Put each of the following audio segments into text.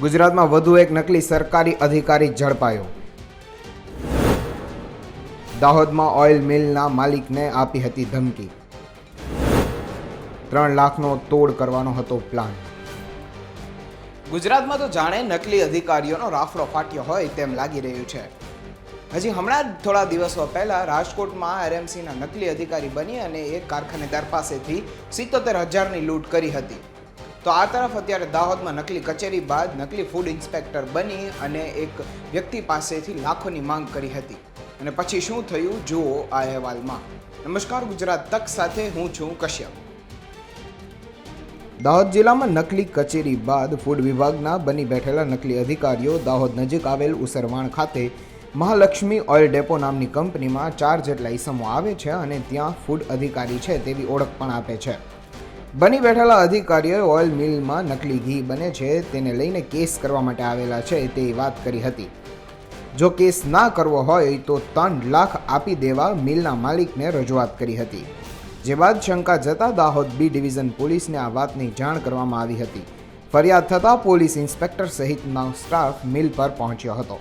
ગુજરાતમાં વધુ એક નકલી સરકારી અધિકારી ઝડપાયો. દાહોદમાં ઓઇલ મિલના માલિકને આપી હતી ધમકી. 3 લાખનો તોડ કરવાનો હતો પ્લાન. ગુજરાતમાં તો જાણે નકલી અધિકારીઓનો રાફડો ફાટ્યો હોય તેમ લાગી રહ્યું છે. હજી હમણાં જ થોડા દિવસો પહેલા રાજકોટમાં આરએમસીના નકલી અધિકારી બની અને એક કારખાનેદાર પાસેથી 77,000ની લૂંટ કરી હતી. તો આ તરફ અત્યારે દાહોદમાં નકલી કચેરી બાદ નકલી ફૂડ ઇન્સ્પેક્ટર બની અને એક વ્યક્તિ પાસેથી લાખોની માંગ કરી હતી. અને પછી શું થયું જુઓ આ અહેવાલમાં. નમસ્કાર, ગુજરાત તક સાથે હું છું કશ્યપ. દાહોદ જિલ્લામાં નકલી કચેરી બાદ ફૂડ વિભાગના બની બેઠેલા નકલી અધિકારીઓ દાહોદ નજીક આવેલ ઉસરવાણ ખાતે મહાલક્ષ્મી ઓઇલ ડેપો નામની કંપનીમાં 4 જેટલા ઈસમો આવે છે અને ત્યાં ફૂડ અધિકારી છે તેવી ઓળખ પણ આપે છે. બની બેઠેલા અધિકારીઓએ ઓઇલ મિલમાં નકલી ઘી બને છે તેને લઈને કેસ કરવા માટે આવેલા છે તેવી વાત કરી હતી. જો કેસ ના કરવો હોય તો 3 લાખ આપી દેવા મિલના માલિકને રજૂઆત કરી હતી. જે બાદ શંકા જતા દાહોદ બી ડિવિઝન પોલીસને આ વાતની જાણ કરવામાં આવી હતી. ફરિયાદ થતાં પોલીસ ઇન્સ્પેક્ટર સહિતનો સ્ટાફ મિલ પર પહોંચ્યો હતો.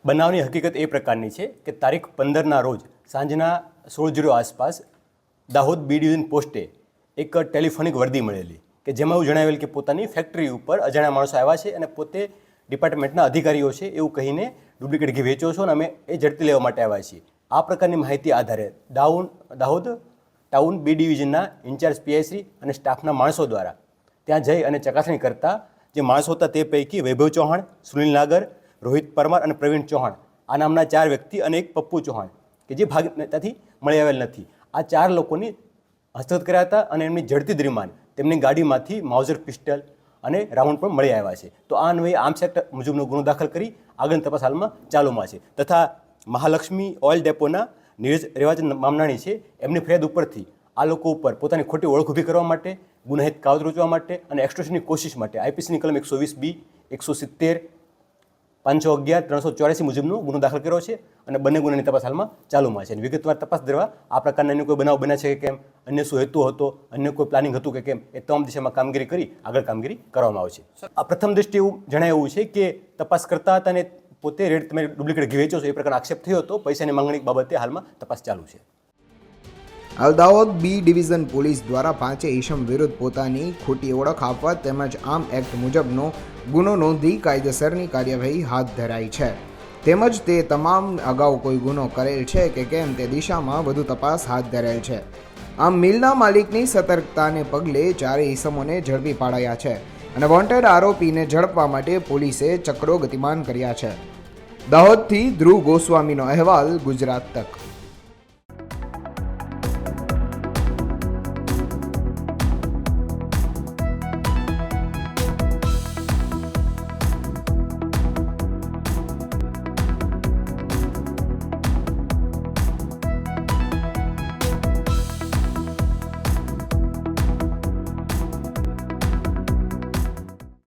બનાવની હકીકત એ પ્રકારની છે કે તારીખ 15ના રોજ સાંજના 16:00 આસપાસ દાહોદ બી ડિવિઝન પોસ્ટે એક ટેલિફોનિક વર્દી મળેલી કે જેમાં એવું જણાવેલ કે પોતાની ફેક્ટરી ઉપર અજાણ્યા માણસો આવ્યા છે અને પોતે ડિપાર્ટમેન્ટના અધિકારીઓ છે એવું કહીને ડુપ્લિકેટ ઘી વેચો છો અને અમે એ ઝડપી લેવા માટે આવ્યા છીએ. આ પ્રકારની માહિતી આધારે દાહોદ ટાઉન બી ડિવિઝનના ઇન્ચાર્જ પીઆઈશ્રી અને સ્ટાફના માણસો દ્વારા ત્યાં જઈ અને ચકાસણી કરતા જે માણસો હતા તે પૈકી વૈભવ ચૌહાણ, સુનિલ નાગર, રોહિત પરમાર અને પ્રવીણ ચૌહાણ આ નામના 4 વ્યક્તિ અને એક પપ્પુ ચૌહાણ કે જે ભાગ ત્યાંથી મળી આવેલ નથી. આ 4 લોકોની હસ્તગત કર્યા હતા અને એમની ઝડપી દરમિયાન તેમની ગાડીમાંથી માઉઝર પિસ્ટલ અને રાઉન્ડ પણ મળી આવ્યા છે. તો આ અન્વયે આર્મ્સ એક્ટ મુજબનો ગુનો દાખલ કરી આગળની તપાસ હાલમાં ચાલુમાં છે. તથા મહાલક્ષ્મી ઓઇલ ડેપોના નીરજ રેવાચંદ મામનાણી છે એમની ફરિયાદ ઉપરથી આ લોકો ઉપર પોતાની ખોટી ઓળખ ઊભી કરવા માટે, ગુનાહિત કાવતરું રચવા માટે અને એક્સ્ટોર્શનની કોશિશ માટે આઈપીસીની કલમ 120B, 170, 511, 384 મુજબનો ગુનો દાખલ કર્યો છે અને બંને ગુનાની તપાસ હાલમાં ચાલુમાં છે. વિગતવાર તપાસ કરવા આ પ્રકારના અન્ય કોઈ બનાવ બન્યા છે કે કેમ, અન્ય શું હેતુ હતો, અન્ય કોઈ પ્લાનિંગ હતું કે કેમ, એ તમામ દિશામાં કામગીરી કરી આગળ કામગીરી કરવામાં આવશે. આ પ્રથમ દ્રષ્ટિએ એવું જણાવ્યું છે કે તપાસ કરતા હતા અને પોતે રેડ તમે ડુપ્લિકેટ ઘી વેચો છો એ પ્રકારનો આક્ષેપ થયો હતો. પૈસાની માંગણી બાબતે હાલમાં તપાસ ચાલુ છે. હાલ દાહોદ બી ડિવિઝન પોલીસ દ્વારા 5 ઈસમ વિરુદ્ધ પોતાની ખોટી ઓળખ આપવા તેમજ આર્મ એક્ટ મુજબનો ગુનો નોંધી કાયદેસરની કાર્યવાહી હાથ ધરાઈ છે. તેમજ તે તમામ અગાઉ કોઈ ગુનો કરેલ છે કે કેમ તે દિશામાં વધુ તપાસ હાથ ધરેલ છે. આમ મિલના માલિકની સતર્કતાને પગલે 4 ઈસમોને ઝડપી પાડ્યા છે અને વોન્ટેડ આરોપીને ઝડપવા માટે પોલીસે ચક્રો ગતિમાન કર્યા છે. દાહોદથી ધ્રુવ ગોસ્વામીનો અહેવાલ, ગુજરાત તક.